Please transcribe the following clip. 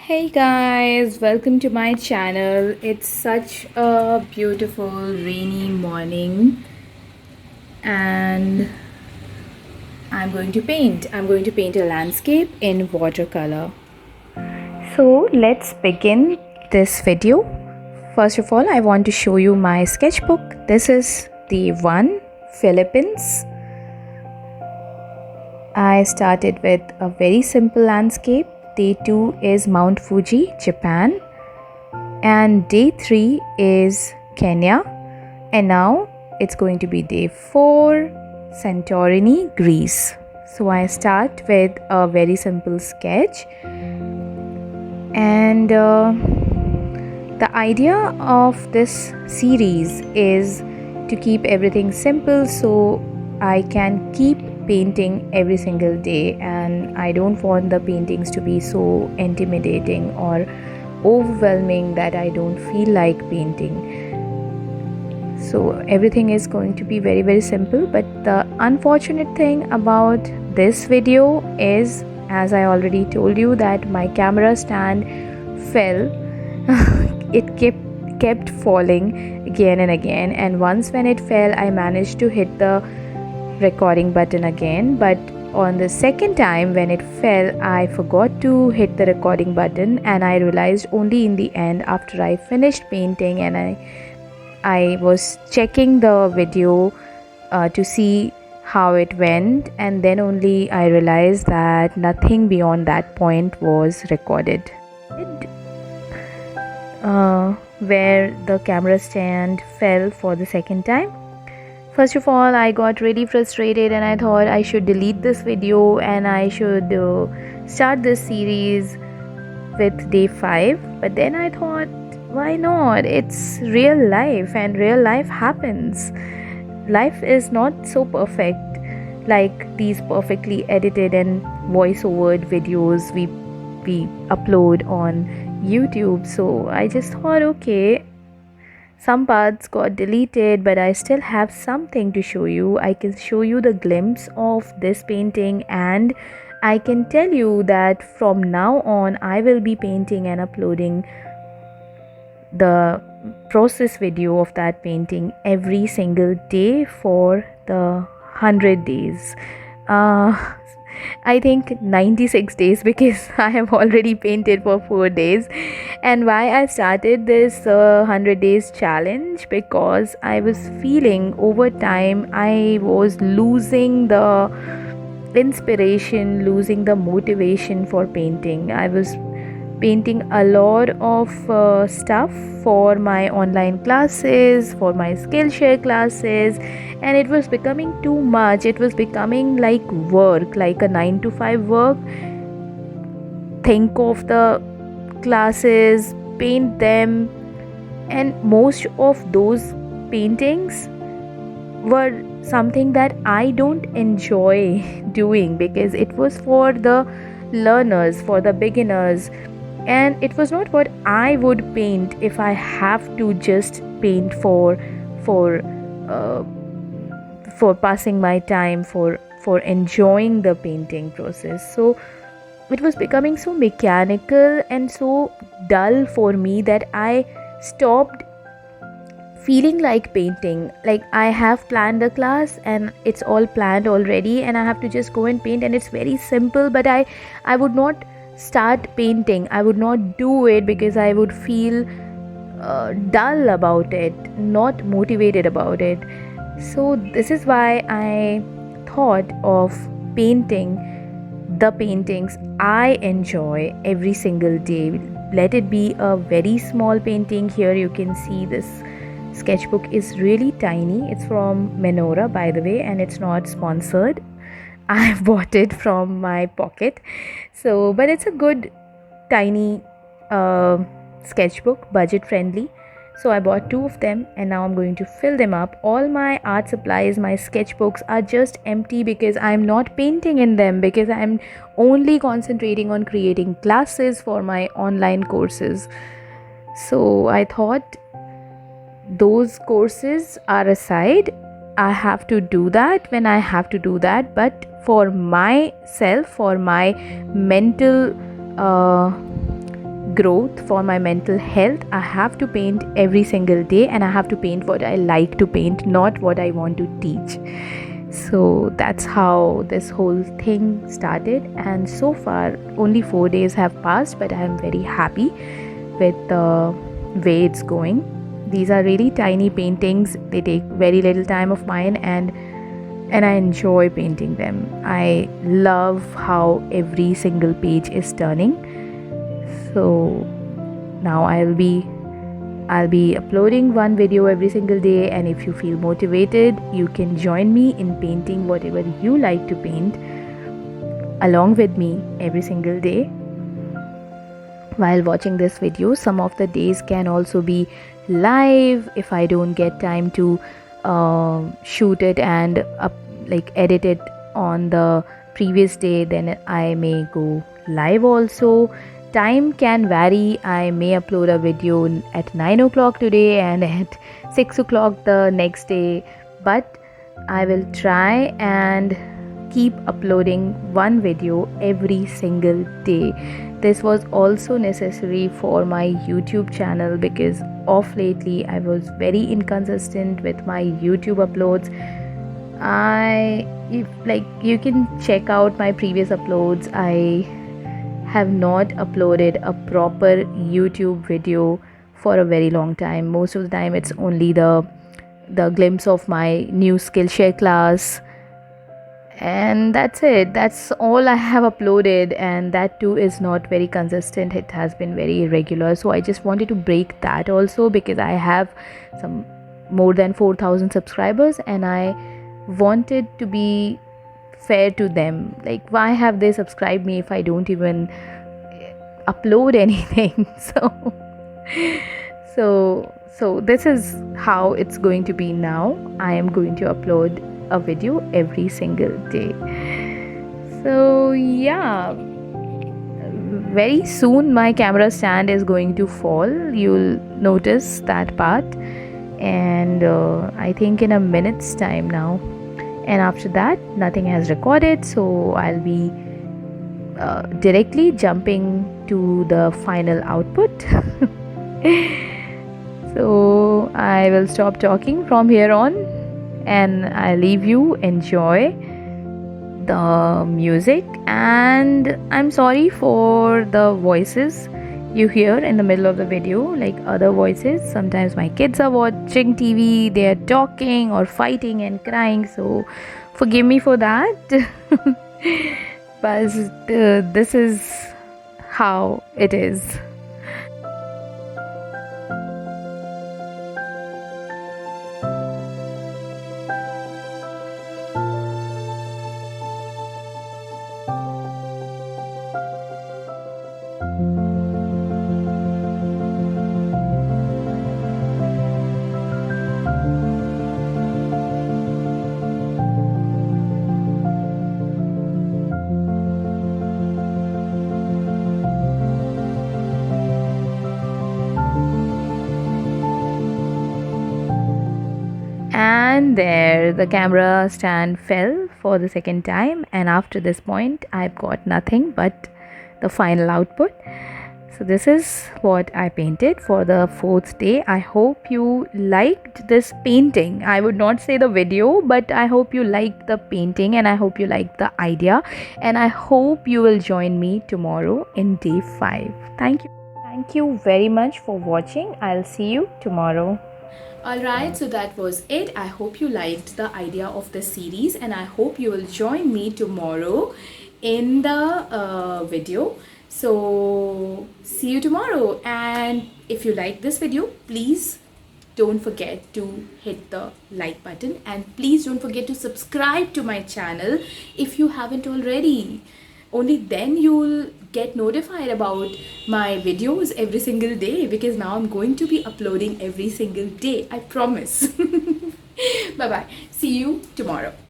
Hey guys, welcome to my channel. It's such a beautiful rainy morning and I'm going to paint. I'm going to paint a landscape in watercolor. So let's begin this video. First of all, I want to show you my sketchbook. This is the one, Philippines. I started with a very simple landscape. Day 2 is Mount Fuji, Japan. And day 3 is Kenya. And now it's going to be day 4, Santorini, Greece. So I start with a very simple sketch. And the idea of this series is to keep everything simple so I can keep painting every single day, and I don't want the paintings to be so intimidating or overwhelming that I don't feel like painting. So everything is going to be very, very simple. But the unfortunate thing about this video is, as I already told you, that my camera stand fell. It kept falling again and again, and once when it fell, I managed to hit the recording button again, but on the second time when it fell, I forgot to hit the recording button, and I realized only in the end after I finished painting, and I was checking the video to see how it went, and then only I realized that nothing beyond that point was recorded. Where the camera stand fell for the second time. First of all, I got really frustrated and I thought I should delete this video and I should start this series with day 5. But then I thought, why not? It's real life and real life happens. Life is not so perfect like these perfectly edited and voice-overed videos we upload on YouTube. So I just thought, okay, some parts got deleted, but I still have something to show you. I can show you the glimpse of this painting, and I can tell you that from now on I will be painting and uploading the process video of that painting every single day for the 100 days. I think 96 days, because I have already painted for 4 days. And why I started this 100 days challenge, because I was feeling over time I was losing the inspiration, losing the motivation for painting. I was painting a lot of stuff for my online classes, for my Skillshare classes, and it was becoming too much. It was becoming like work, like a 9 to 5 work. Think of the classes, paint them, and most of those paintings were something that I don't enjoy doing, because it was for the learners, for the beginners, and it was not what I would paint if I have to just paint for passing my time, for enjoying the painting process. So it was becoming so mechanical and so dull for me that I stopped feeling like painting. Like, I have planned a class and it's all planned already, and I have to just go and paint, and it's very simple, but I would not start painting. I would not do it because I would feel dull about it, not motivated about it. So this is why I thought of painting the paintings I enjoy every single day. Let it be a very small painting. Here you can see this sketchbook is really tiny. It's from Menora, by the way, and it's not sponsored. I bought it from my pocket. So, but it's a good tiny sketchbook, budget friendly. So I bought 2 of them, and now I'm going to fill them up. All my art supplies, my sketchbooks are just empty because I'm not painting in them, because I'm only concentrating on creating classes for my online courses. So I thought those courses are aside. I have to do that when I have to do that, but for myself, for my mental growth, for my mental health, I have to paint every single day, and I have to paint what I like to paint, not what I want to teach. So that's how this whole thing started, and so far only 4 days have passed, but I am very happy with the way it's going. These are really tiny paintings. They take very little time of mine, and I enjoy painting them. I love how every single page is turning. So now I'll be uploading one video every single day, and if you feel motivated, you can join me in painting whatever you like to paint along with me every single day. While watching this video, some of the days can also be live. If I don't get time to shoot it and edit it on the previous day, then I may go live also. Time can vary. I may upload a video at 9 o'clock today and at 6 o'clock the next day, but I will try and keep uploading one video every single day. This was also necessary for my YouTube channel, because of lately I was very inconsistent with my YouTube uploads. You can check out my previous uploads. I have not uploaded a proper YouTube video for a very long time. Most of the time it's only the glimpse of my new Skillshare class, and that's it. That's all I have uploaded, and that too is not very consistent. It has been very irregular. So I just wanted to break that also, because I have some more than 4,000 subscribers, and I wanted to be fair to them. Like, why have they subscribed me if I don't even upload anything? So this is how it's going to be now. I am going to upload a video every single day. So yeah, very soon my camera stand is going to fall. You'll notice that part, and I think in a minute's time now. And after that, nothing has recorded, so I'll be directly jumping to the final output. So I will stop talking from here on, and I leave you enjoy the music. And I'm sorry for the voices you hear in the middle of the video, like other voices. Sometimes my kids are watching TV, they are talking or fighting and crying, so forgive me for that. But this is how it is. And there, the camera stand fell for the second time, and after this point I've got nothing but the final output. So this is what I painted for the 4th day. I hope you liked this painting. I would not say the video, but I hope you liked the painting, and I hope you liked the idea, and I hope you will join me tomorrow in day 5. Thank you very much for watching. I'll see you tomorrow. Alright, so that was it. I hope you liked the idea of the series, and I hope you will join me tomorrow in the video. So see you tomorrow, and if you like this video, please don't forget to hit the like button, and please don't forget to subscribe to my channel if you haven't already. Only then you'll get notified about my videos every single day, because now I'm going to be uploading every single day, I promise. Bye bye, see you tomorrow.